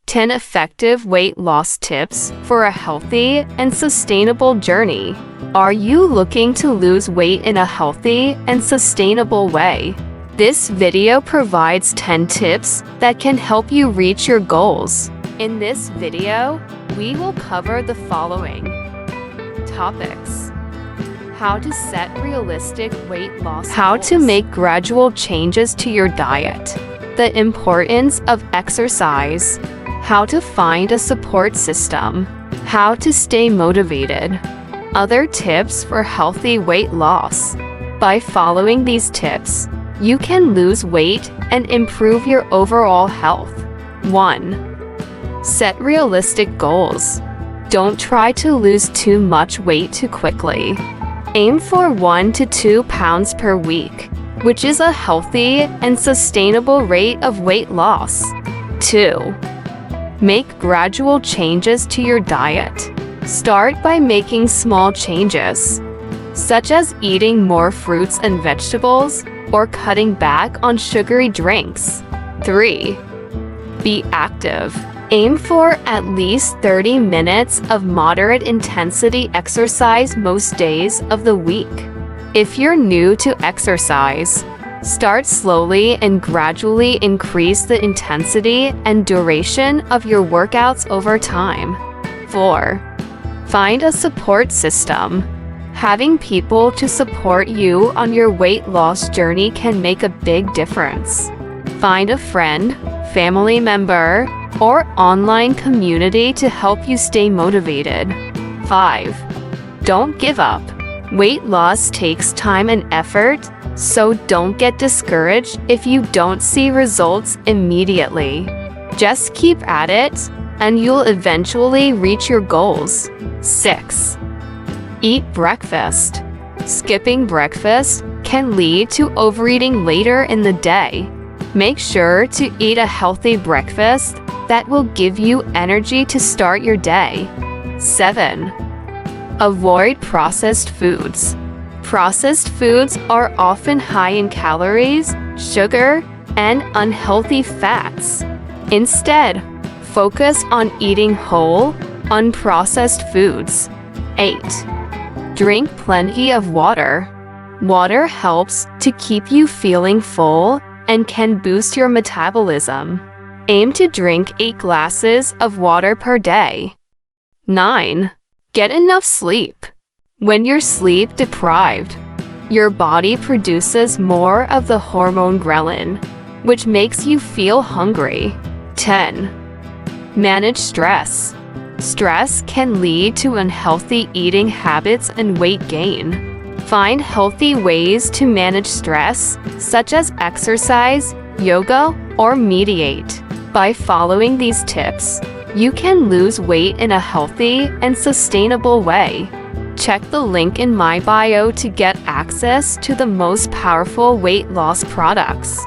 10 effective weight loss tips for a healthy and sustainable journey. Are you looking to lose weight in a healthy and sustainable way? This video provides 10 tips that can help you reach your goals. In this video, we will cover the following topics: how to set realistic weight loss goals, how to make gradual changes to your diet, the importance of exercise, how to find a support system, how to stay motivated, other tips for healthy weight loss. By following these tips, you can lose weight and improve your overall health. 1. Set realistic goals. Don't try to lose too much weight too quickly. Aim for 1 to 2 pounds per week, which is a healthy and sustainable rate of weight loss. 2. Make gradual changes to your diet. Start by making small changes, such as eating more fruits and vegetables or cutting back on sugary drinks. 3. Be active. Aim for at least 30 minutes of moderate intensity exercise most days of the week. If you're new to exercise, start slowly and gradually increase the intensity and duration of your workouts over time. 4. Find a support system. Having people to support you on your weight loss journey can make a big difference. Find a friend, family member, or online community to help you stay motivated. 5. Don't give up. Weight loss takes time and effort, so don't get discouraged if you don't see results immediately. Just keep at it, and you'll eventually reach your goals. 6. Eat breakfast. Skipping breakfast can lead to overeating later in the day. Make sure to eat a healthy breakfast that will give you energy to start your day. 7. Avoid processed foods. Processed foods are often high in calories, sugar, and unhealthy fats. Instead, focus on eating whole, unprocessed foods. 8. Drink plenty of water. Water helps to keep you feeling full and can boost your metabolism. Aim to drink 8 glasses of water per day. 9. Get enough sleep. When you're sleep deprived, your body produces more of the hormone ghrelin, which makes you feel hungry. 10. Manage stress. Stress can lead to unhealthy eating habits and weight gain. Find healthy ways to manage stress, such as exercise, yoga, or meditate. By following these tips, you can lose weight in a healthy and sustainable way. Check the link in my bio to get access to the most powerful weight loss products.